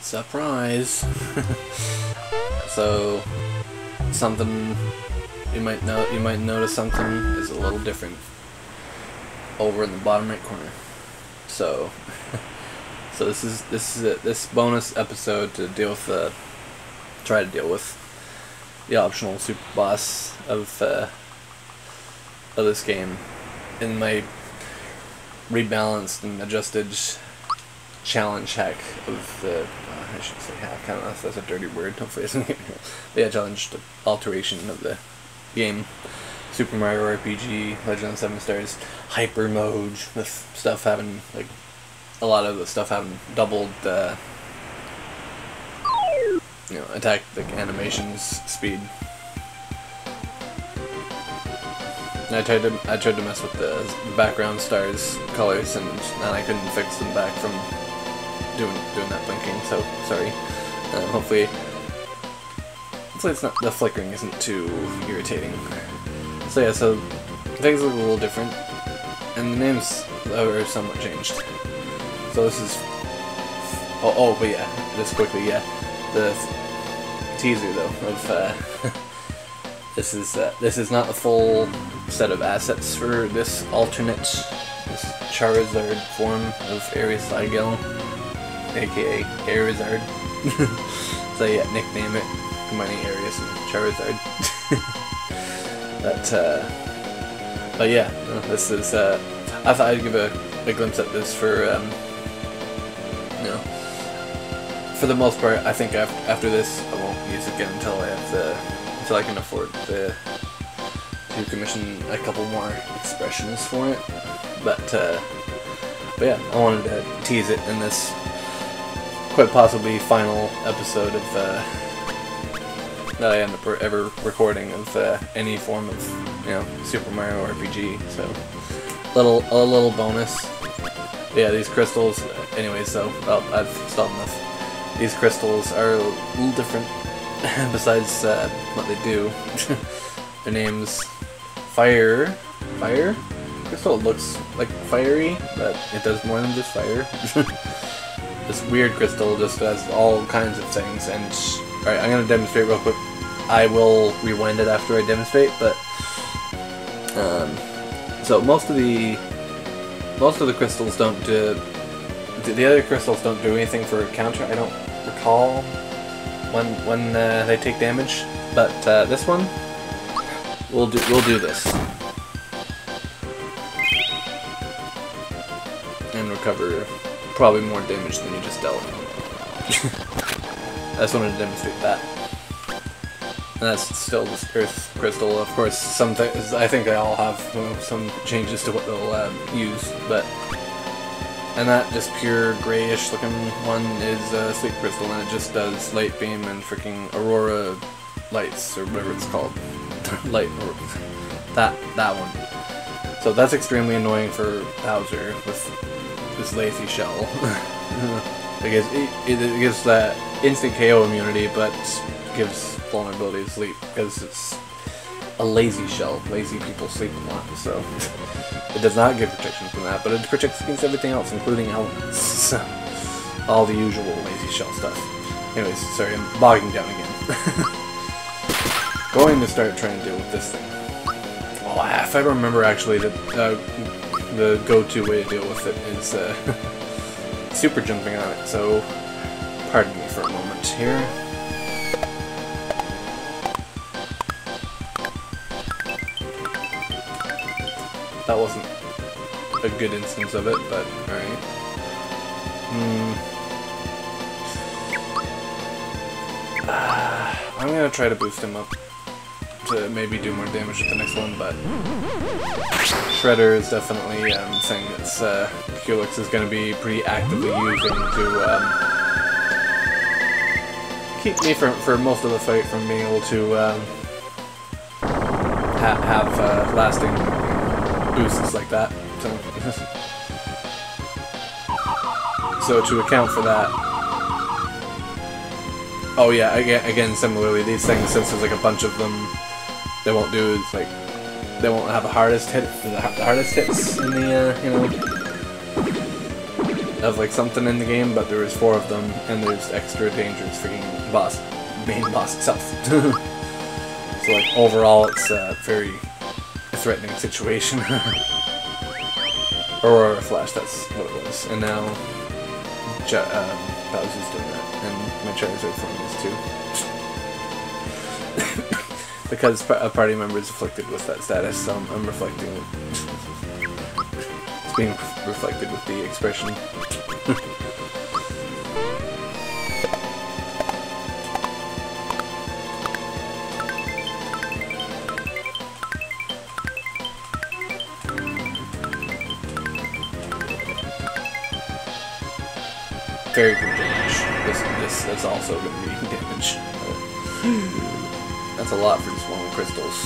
Surprise! So something you might notice something is a little different over in the bottom right corner. So this bonus episode to try to deal with the optional super boss of this game in my rebalanced and adjusted challenge hack of the I should say hack, I don't know if that's a dirty word, hopefully it doesn't get me. But yeah, challenged alteration of the game. Super Mario RPG, Legend of 7 Stars, hyper mode, with stuff having, like, a lot of the stuff having doubled attack, like, animations speed. And I tried to mess with the background stars colors, and I couldn't fix them back from doing that blinking, so sorry. Hopefully it's not, the flickering isn't too irritating. So yeah, so things look a little different, and the names are somewhat changed. So this is but yeah, just quickly, yeah, the teaser though of this is not the full set of assets for this this Charizard form of Aerius Sygale, aka Charizard. So yeah, nickname it, combining Aerius and Charizard. But yeah, this is I thought I'd give a glimpse at this for for the most part. I think after this I won't use it again until I can afford to commission a couple more expressions for it. But yeah, I wanted to tease it in this quite possibly final episode of that I end up ever recording of any form of Super Mario RPG. So a little bonus. Yeah, these crystals. Anyways, so I've stopped enough. These crystals are a little different. Besides what they do, their name's Fire Crystal. It looks like fiery, but it does more than just fire. This weird crystal just does all kinds of things, and alright, I'm gonna demonstrate real quick. I will rewind it after I demonstrate, but so most of the crystals don't do, the other crystals don't do anything for a counter. I don't recall when they take damage, but this one we'll do this and recover probably more damage than you just dealt. I just wanted to demonstrate that. And that's still this Earth Crystal. Of course, some things, I think they all have some changes to what they'll use, but... And that just pure grayish looking one is Sleep Crystal, and it just does Light Beam and freaking Aurora Lights, or whatever it's called. That one. So that's extremely annoying for Bowser with this lazy shell. Because it gives that instant KO immunity, but gives vulnerability to sleep, because it's a lazy shell. Lazy people sleep a lot, so it does not give protection from that, but it protects against everything else, including elements. So, all the usual lazy shell stuff. Anyways, sorry, I'm bogging down again. Going to start trying to deal with this thing. Oh, if I remember actually, the go-to way to deal with it is super jumping on it, so pardon me for a moment here. That wasn't a good instance of it, but alright. I'm gonna try to boost him up to maybe do more damage with the next one, but Shredder is definitely saying that Culex is going to be pretty actively using to keep me for most of the fight from being able to have lasting boosts like that. So to account for that, oh yeah, again similarly, these things, since there's like a bunch of them, they won't do is like they won't have the hardest hits in the of like something in the game, but there was 4 of them, and there's extra dangerous freaking main boss itself. So like overall, it's a very threatening situation. Aurora Flash, that's what it was. And now Bowser's doing that, and my Charizard form is too. Because a party member is afflicted with that status, so I'm reflecting it. It's being reflected with the expression. Very good damage. That's also going to be damage. That's a lot for just 1 crystals.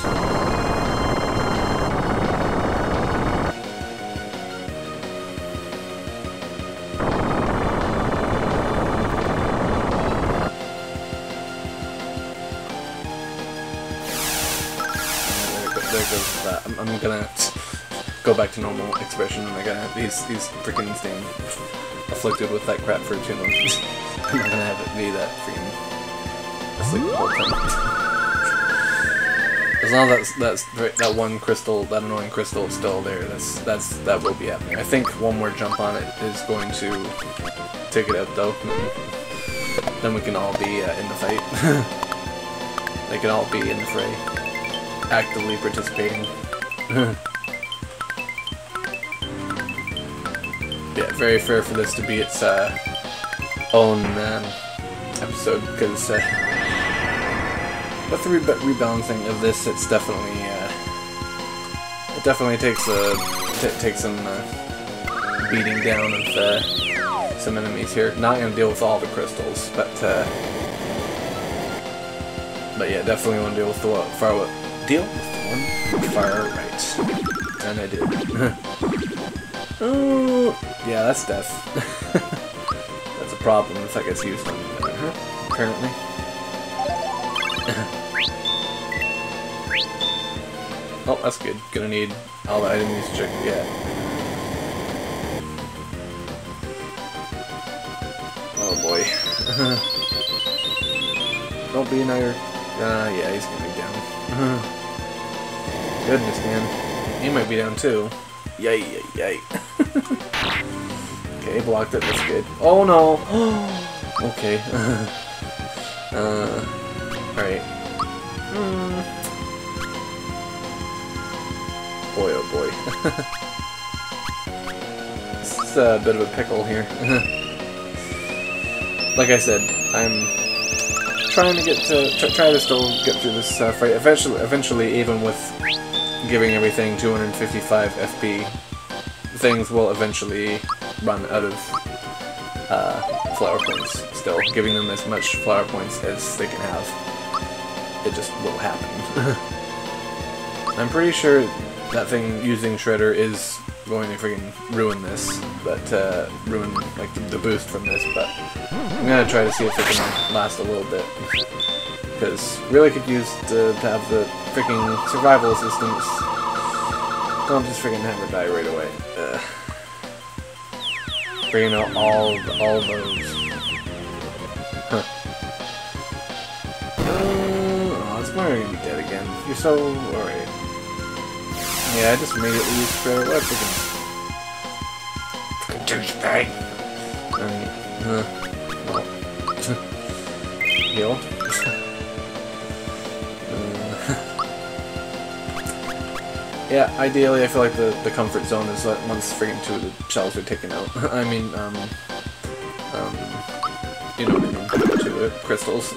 There goes that. I'm gonna go back to normal expression, and I got these freaking staying afflicted with that crap for 2 months. I'm not gonna have it be that freaking asleep the whole time. As long as that 1 crystal, that annoying crystal, is still there, that will be happening. I think 1 more jump on it is going to take it out, though. Then we can all be in the fight. They can all be in the fray, actively participating. Yeah, very fair for this to be its own episode, because with the rebalancing of this, it's definitely it definitely takes some beating down of some enemies here. Not gonna deal with all the crystals, but yeah, definitely want to deal with the one far right, and I did. Oh, yeah, that's death. That's a problem if that gets used on her, apparently. Oh, that's good. Gonna need all the items to check. Yeah. Oh boy. Don't be another. Yeah, he's gonna be down. Goodness, man. He might be down too. Yay, yay, yay. Okay, blocked it, that's good. Oh no! Okay. Alright. Boy, oh boy. This is a bit of a pickle here. Like I said, I'm trying to try to still get through this fight. Eventually, even with giving everything 255 FP, things will eventually run out of flower points. Still, giving them as much flower points as they can have, it just will happen. I'm pretty sure that thing using Shredder is going to freaking ruin this, but ruin like the boost from this. But I'm gonna try to see if it can last a little bit, because really could use to have the freaking survival assistance. Don't just freaking have her die right away. Bringing out all those. Huh. Oh, this Mario gonna be dead again. You're so alright. Yeah, I just immediately used Shredder. What a freaking douchebag. Well, heal. Yeah, ideally, I feel like the comfort zone is that once freaking 2 of the shells are taken out. I mean, you know what I mean, 2 crystals.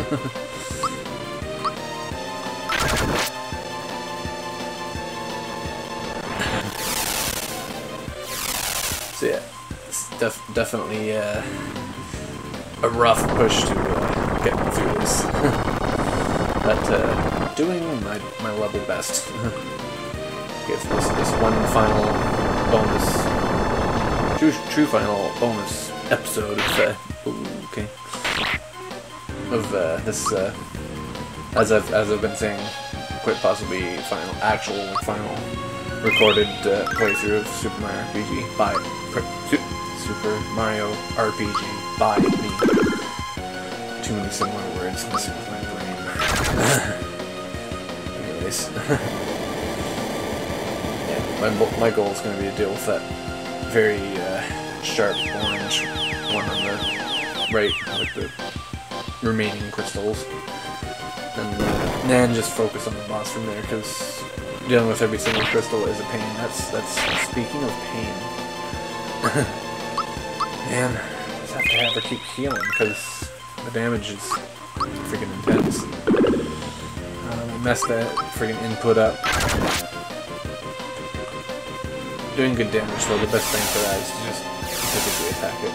So yeah, it's definitely a rough push to get through this, but doing my level best. Give this one final bonus, true final bonus episode of this as I've been saying, quite possibly final recorded playthrough of Super Mario RPG by Super Mario RPG by me. Too many similar words messing with my brain. Anyways. Yeah, my goal is going to be to deal with that very sharp orange one on the right, like the remaining crystals. And then just focus on the boss from there, because dealing with every single crystal is a pain. That's speaking of pain. Man, I just have to have her keep healing, because the damage is freaking intense. Messed that freaking input up. Doing good damage though, the best thing for that is to just physically attack it.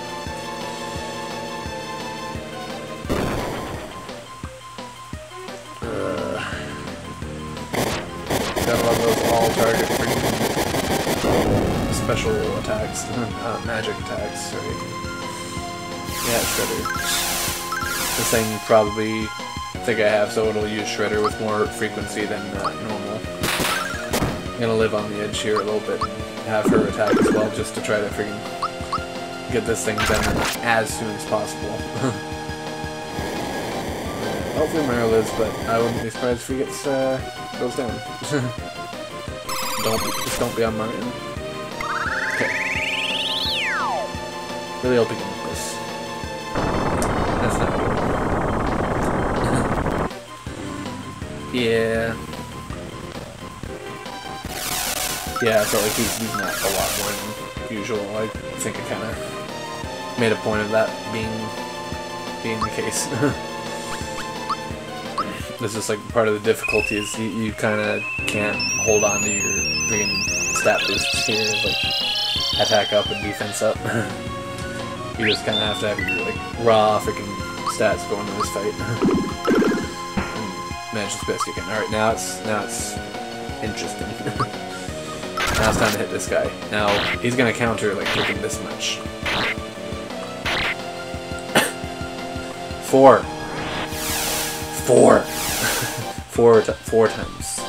Gotta love those all-target freaking special attacks, magic attacks, sorry. Yeah, Shredder. This thing probably think I have, so it'll use Shredder with more frequency than normal. I'm gonna live on the edge here a little bit and have her attack as well, just to try to freaking get this thing done as soon as possible. Hopefully Mario lives, but I wouldn't be surprised if he goes down. Just don't be on Mario. Okay. Really hope he can do this. That's not good. Yeah. Yeah, so like he's not a lot more than usual. I think I kind of made a point of that being the case. This is like part of the difficulty is you kind of can't hold on to your freaking stat boosts here, like attack up and defense up. You just kind of have to have your like raw freaking stats going into this fight. And manage as best you can. All right, now it's interesting. Now it's time to hit this guy. Now he's gonna counter like freaking this much. 4 times.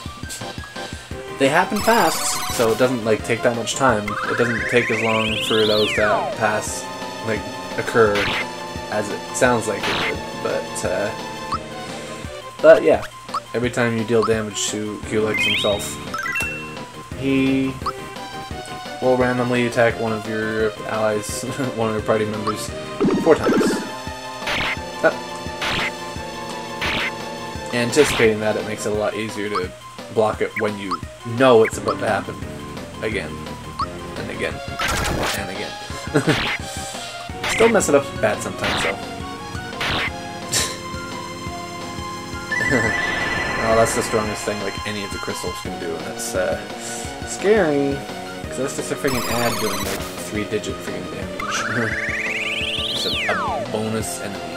They happen fast, so it doesn't like take that much time. It doesn't take as long for those to pass, like occur, as it sounds like it would. But yeah, every time you deal damage to Culex himself, he will randomly attack one of your allies, one of your party members, 4 times. Anticipating that, it makes it a lot easier to block it when you know it's about to happen again and again and again. Still mess it up bad sometimes though. Oh, that's the strongest thing like any of the crystals can do, and it's scary because that's just a freaking ad doing like 3-digit freaking damage. Just a bonus enemy.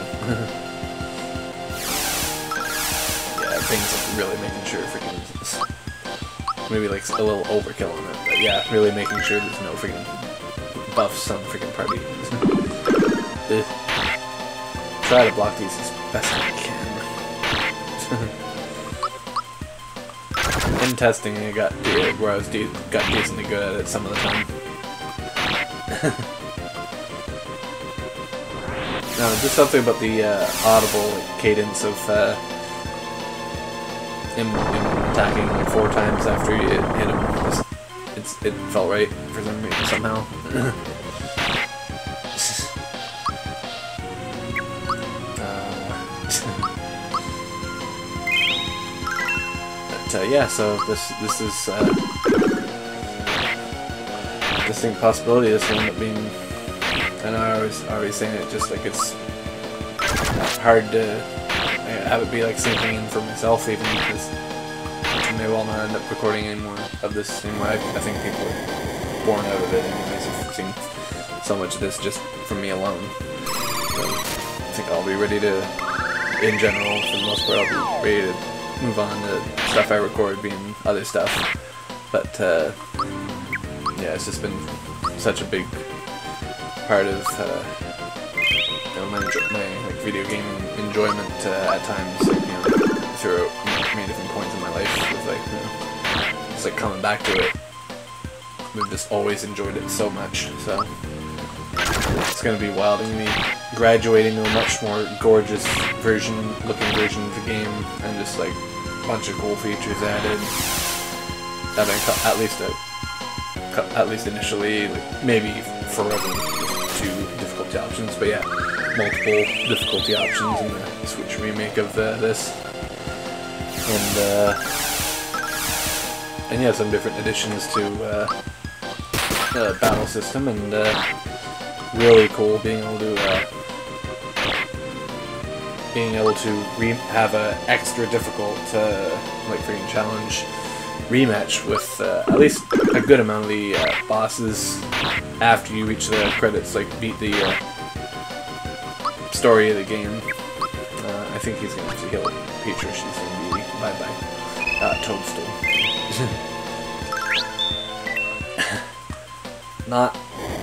Things like really making sure freaking maybe like a little overkill on it, but yeah, really making sure there's no freaking buffs on the freaking party. Try to block these as best I can. In testing, I got where I was got decently good at it some of the time. No, just something about the audible like, cadence of him attacking like 4 times after you hit him. It felt right for some reason somehow. But yeah, so this is distinct possibility. This will end up being. I know I always saying it just like it's hard to have it be like sinking in for myself, even because I may well not end up recording any more of this anymore. I think people are born out of it anyways. I've seen so much of this just from me alone. So I think I'll be ready to, in general, for the most part, I'll be ready to move on to stuff I record being other stuff. But yeah, it's just been such a big part of my like video game enjoyment at times, like, throughout many different points in my life. It's like, it's like coming back to it. We've just always enjoyed it so much. So it's gonna be wild. I'm gonna be graduating to a much more gorgeous looking version of the game, and just like a bunch of cool features added. At least initially, like, maybe forever 2 difficulty options, but yeah, multiple difficulty options in the Switch remake of this, and yeah, some different additions to the battle system, and really cool being able to have a extra difficult like freaking challenge rematch with at least a good amount of the bosses after you reach the credits, like beat the story of the game. I think he's gonna have to heal Peach, or she's gonna be bye-bye. Toadstool. Not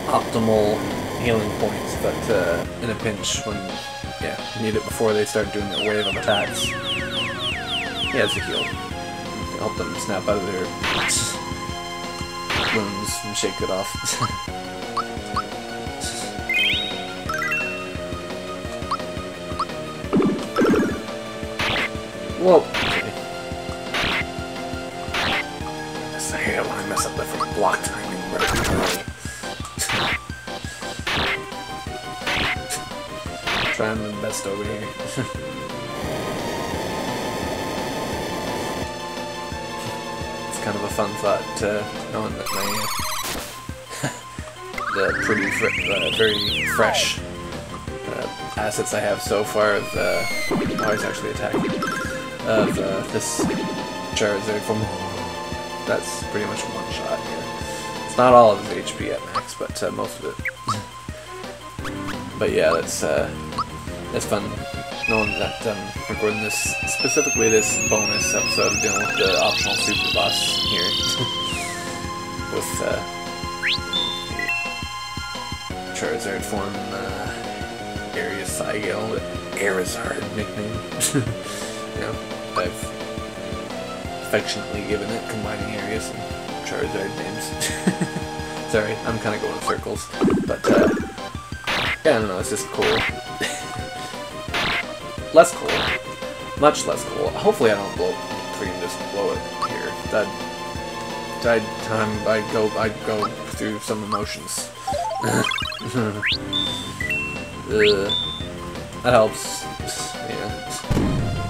optimal healing points, but in a pinch when you need it before they start doing their wave of attacks. Yeah, it's a heal. Help them snap out of their wounds and shake it off. Whoa! Okay. I hate it when I mess up the freaking block timing really. Trying my best over here. Kind of a fun thought, knowing that the pretty very fresh assets I have so far of oh, he's actually attacking of this Charizard from that's pretty much one shot here. It's not all of his HP at max, but most of it. But yeah, that's fun. Knowing that recording this, specifically this bonus episode dealing with the optional super boss here with the Charizard form, Aerius Sygale, the Charizard nickname. You know, I've affectionately given it, combining Aerius and Charizard names. Sorry, I'm kind of going in circles, but yeah, I don't know, it's just cool. Less cool. Much less cool. Hopefully I don't just blow it here. I go through some emotions. That helps.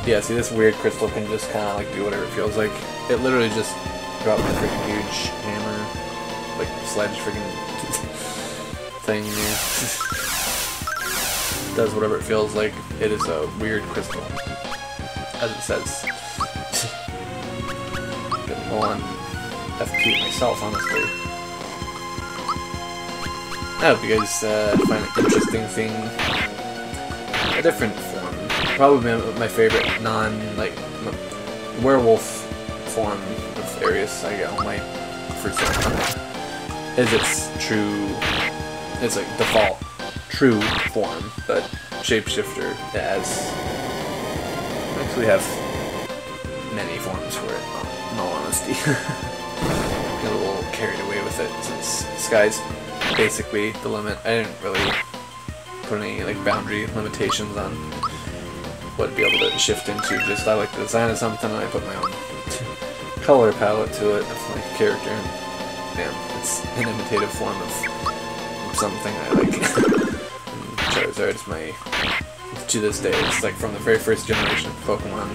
Yeah, see, this weird crystal can just kind of like do whatever it feels like. It literally just dropped a freaking huge hammer, like sledge freaking thing. Does whatever it feels like. It is a weird crystal, as it says. Getting low on FP myself, honestly. I hope you guys find an interesting thing. A different form. Probably my favorite werewolf form of Aerius Sygale, my first one, is its like default true form, but shapeshifter has actually have many forms for it, in all honesty. Get a little carried away with it since sky's basically the limit. I didn't really put any like boundary limitations on what to be able to shift into. Just I like the design of something and I put my own color palette to it of my character. And, yeah, it's an imitative form of something I like. Charizard is my, to this day, it's like from the very first generation of Pokemon,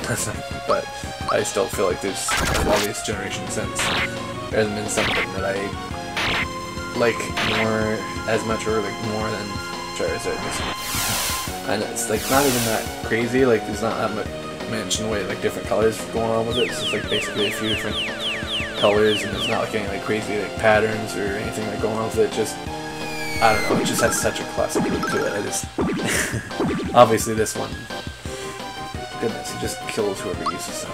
but I still feel like there's all these generations since there hasn't been something that I like more, as much or like more than Charizard. And it's like not even that crazy, like there's not that much in the way like different colors going on with it. It's just like basically a few different colors, and there's not like any like crazy like patterns or anything like going on with it. Just I don't know, it just has such a classic look to it. I just obviously this one, goodness, it just kills whoever uses it.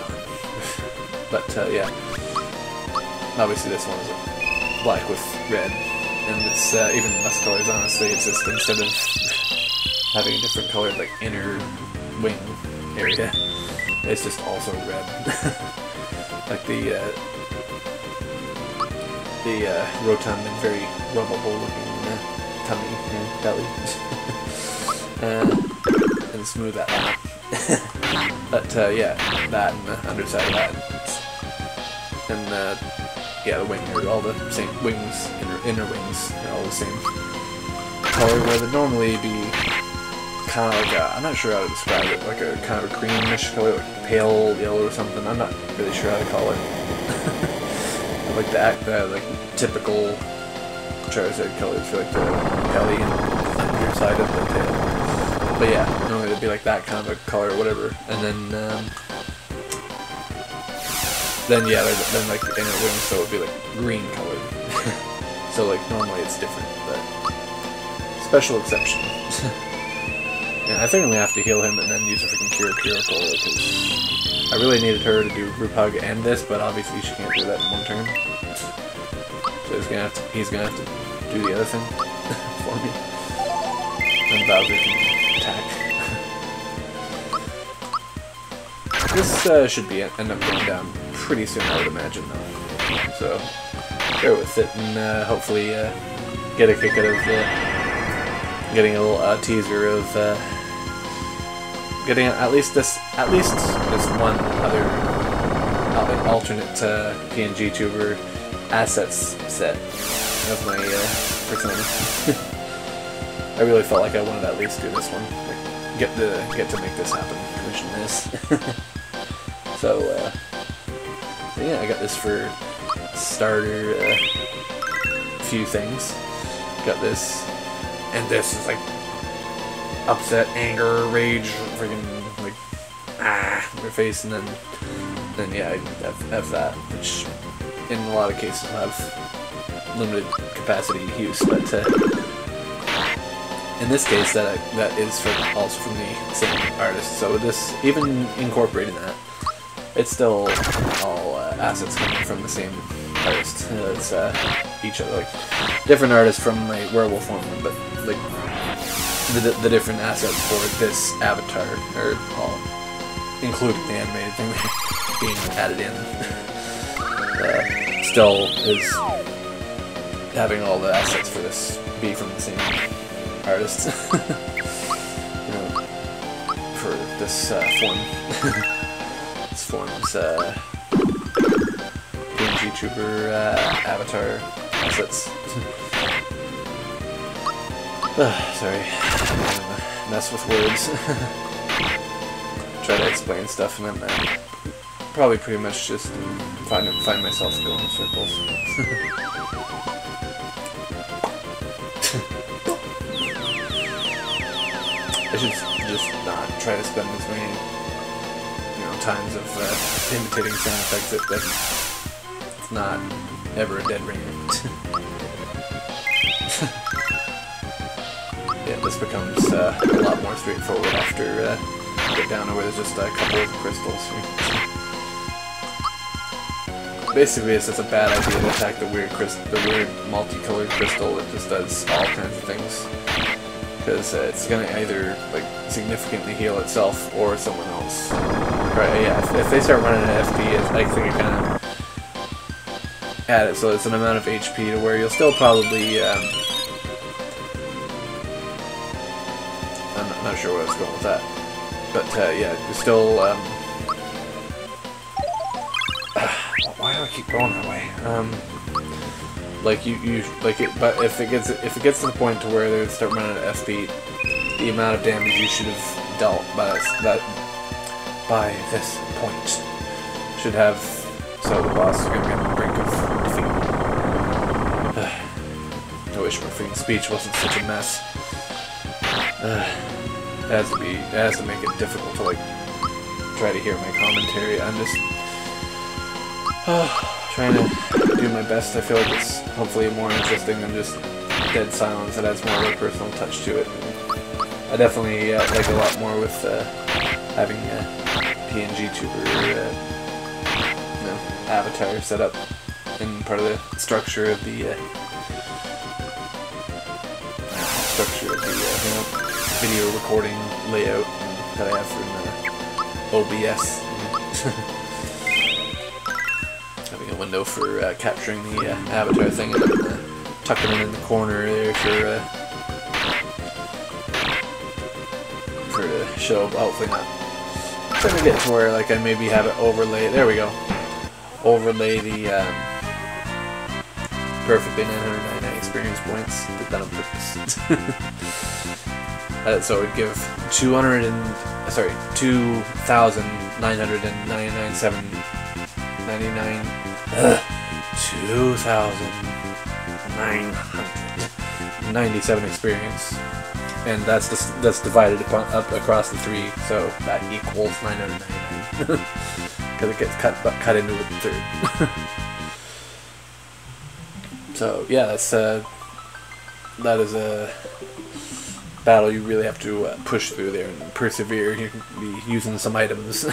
But yeah, obviously this one is black with red, and it's even less colors. Honestly, it's just instead of having a different colored like inner wing area, it's just also red. Like the rotund and very rubbable looking tummy and belly. And smooth that out. But yeah, that and the underside of that. And yeah, the wing are all the same wings, inner wings, are all the same color, where they'd normally be kind of like I'm not sure how to describe it, like a kind of a creamish color, like pale yellow or something. I'm not really sure how to call it. Like the like typical Charizard colors for like the belly and underside of the tail. But yeah, normally it'd be like that kind of a color or whatever, and then yeah, then like the inner wings, so it'd be like green colored. So like normally it's different, but special exception. Yeah, I think I'm gonna have to heal him and then use a freaking Cure Cola, because I really needed her to do Group Hug and this, but obviously she can't do that in one turn. So he's gonna have to do the other thing for me. And Bowser can attack. This should be end up going down pretty soon, I would imagine, though. So bear with it, and hopefully get a kick out of getting a little teaser of getting at least this one other alternate PNGTuber assets set of my persona. I really felt like I wanted to at least do this one, like, get to make this happen, commission this. So yeah, I got this for starter. Few things. Got this, and this is like upset, anger, rage, freaking like your face, and then yeah, I have that, which in a lot of cases have limited capacity use, but in this case that is also from the same artist. So this, even incorporating that, it's still all assets coming from the same artist. It's each other, like different artists from my werewolf one, but like the different assets for this avatar are all, including the animated thing being added in. Still is having all the assets for this be from the same artist. You know, for this form. This form's PNGTuber Avatar assets. Sorry, I'm mess with words. Try to explain stuff and then probably pretty much just find myself going in circles. I should just not try to spend as many times of imitating sound effects that it's not ever a dead ringer. Yeah, this becomes a lot more straightforward after you get down to where there's just a couple of crystals. Basically, it's just a bad idea to attack the weird multicolored crystal that just does all kinds of things, because it's gonna either like significantly heal itself or someone else. Right? Yeah. If they start running an FP, I think it kind of add it so it's an amount of HP to where you'll still probably. I'm not sure where I was going with that, but yeah, you're still. Why do I keep going that way? Like you like it, but if it gets to the point to where they start running an FP, the amount of damage you should have dealt by this point should have. So the boss is going to be on the brink of defeat. I wish my freaking speech wasn't such a mess. It has to make it difficult to like try to hear my commentary. I'm just trying to do my best. I feel like it's hopefully more interesting than just dead silence. It adds more of a personal touch to it. I definitely like a lot more with having PNGTuber avatar set up in part of the structure of the video recording layout that I have from OBS. Having a window for capturing the avatar thing and then tucking it in the corner there for for it to show, but hopefully not. I'm trying to get to where like I maybe have it overlay. There we go. Overlay the perfectly 999 experience points. Did that on purpose. So it would give 2,997 experience, and that's divided up across the 3, so that equals 999 because it gets cut into a third. So yeah, that is a battle you really have to push through there and persevere. You can be using some items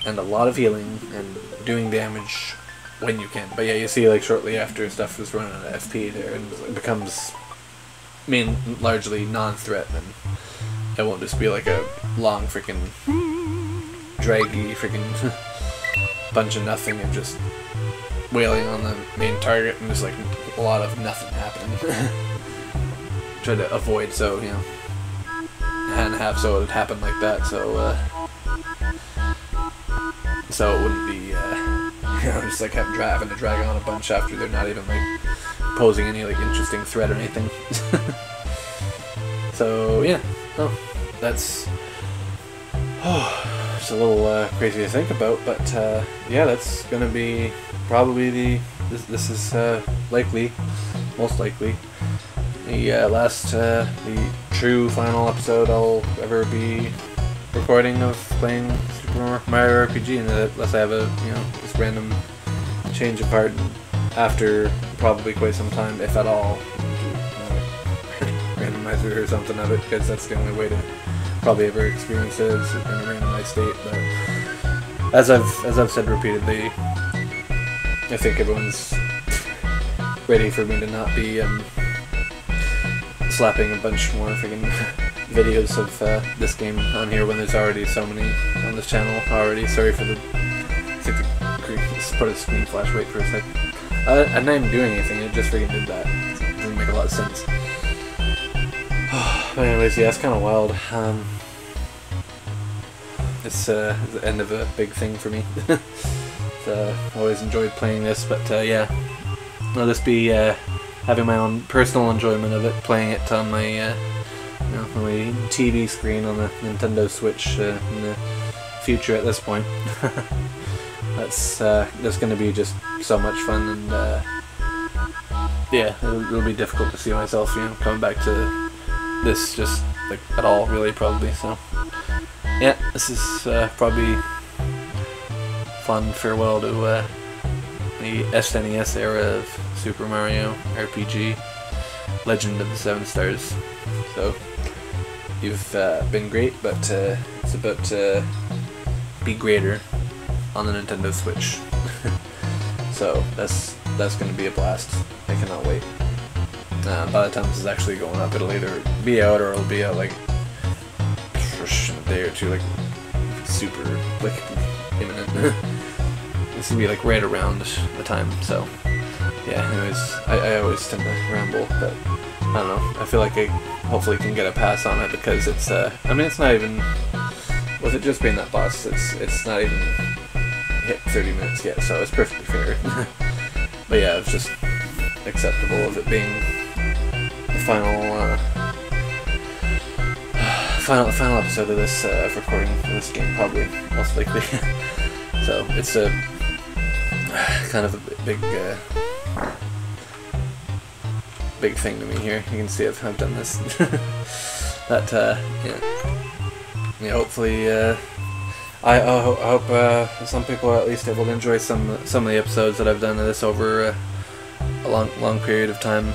and a lot of healing and doing damage when you can. But yeah, you see like shortly after stuff is running at FP there and it becomes largely non-threat, and it won't just be like a long freaking draggy freaking bunch of nothing and just wailing on the main target and just like a lot of nothing happening. Try to avoid, so you know, and have so it would happen like that, so it wouldn't be you know, just like having to drag on a bunch after they're not even like posing any like interesting threat or anything. So yeah, that's it's a little crazy to think about, but yeah, that's gonna be probably this is most likely the true final episode I'll ever be recording of playing Super Mario RPG, unless I have a this random change of heart after probably quite some time, if at all, randomizer or something of it, because that's the only way to probably ever experience it is in a randomized state. But as I've said repeatedly, I think everyone's ready for me to not be slapping a bunch more freaking videos of this game on here when there's already so many on this channel already. Sorry for the just put a screen flash. Wait for a sec. I'm not even doing anything. It just freaking did that. It doesn't make a lot of sense. But anyways, yeah, it's kind of wild. It's the end of a big thing for me. Always enjoyed playing this, but yeah, I'll just be having my own personal enjoyment of it, playing it on my on my TV screen on the Nintendo Switch in the future. At this point, that's going to be just so much fun, and yeah, it'll be difficult to see myself coming back to this just like at all, really, probably. So yeah, this is probably fun farewell to the SNES era of Super Mario RPG, Legend of the 7 Stars. So you've been great, but it's about to be greater on the Nintendo Switch. So that's going to be a blast. I cannot wait. By the time this is actually going up, it'll either be out or it'll be out like in a day or two, like super like imminent. This will be like right around the time. So yeah, anyways, I always tend to ramble, but I don't know, I feel like I hopefully can get a pass on it, because it's I mean, it's not even, with it just being that boss, it's not even hit 30 minutes yet, so it's perfectly fair. But yeah, it's just acceptable of it being the final episode of this recording for this game, probably, most likely. So it's a kind of a big thing to me here. You can see I've done this. But yeah, hopefully I hope some people are at least able to enjoy some of the episodes that I've done of this over a long period of time.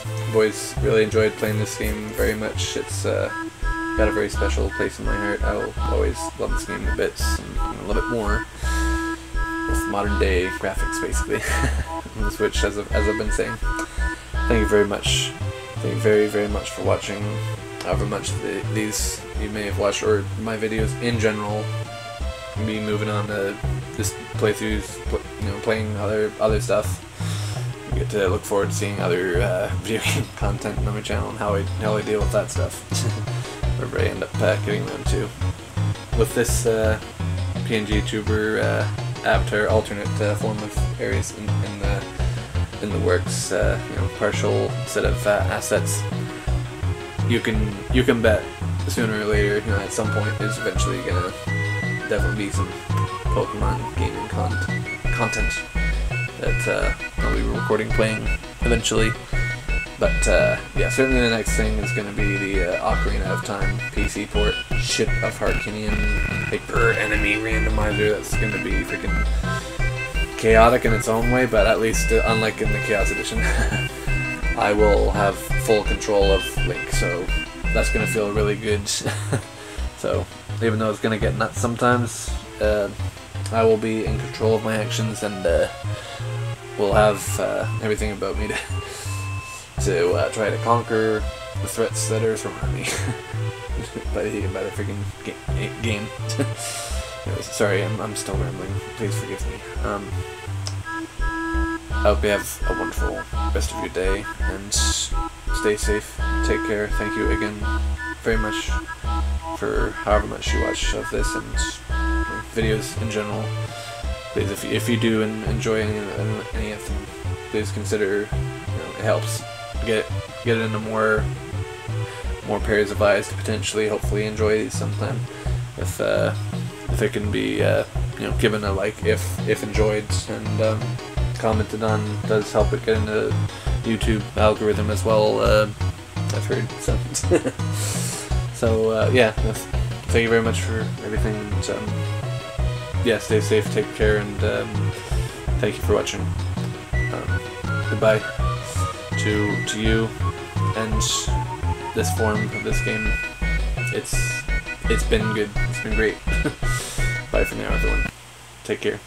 I've always really enjoyed playing this game very much. It's got a very special place in my heart. I'll always love this game to bits, and I love it more with modern day graphics, basically, on the Switch, as I've been saying. Thank you very much. Thank you very, very much for watching. However much these you may have watched, or my videos in general. Me moving on to this playthroughs, playing other stuff. You get to look forward to seeing other video game content on my channel and how I deal with that stuff. wherever I end up getting them to. With this PNGTuber Avatar alternate form of Aerius in the works, you know, partial set of assets, you can bet sooner or later, you know, at some point there's eventually gonna definitely be some Pokemon gaming content that I'll be recording, playing eventually. But yeah, certainly the next thing is going to be the Ocarina of Time PC port. Ship of Harkinian, like, per enemy randomizer. That's going to be freaking chaotic in its own way, but at least, unlike in the Chaos Edition, I will have full control of Link, so that's going to feel really good. So, even though it's going to get nuts sometimes, I will be in control of my actions, and will have everything about me to try to conquer the threats that are surrounding me by the freaking game. Anyways, sorry, I'm still rambling. Please forgive me. I hope you have a wonderful rest of your day, and stay safe. Take care. Thank you again very much for however much you watch of this and videos in general. Please, if you do enjoy any of them, please consider, you know, it helps get it into more pairs of eyes to potentially, hopefully, enjoy these sometime. If it can be, you know, given a like if enjoyed, and commented on, does help it get into YouTube algorithm as well. I've heard so. So yeah, thank you very much for everything. And, yeah, stay safe, take care, and thank you for watching. Goodbye to you and this form of this game. It's been good. It's been great. Bye for now, everyone. Take care.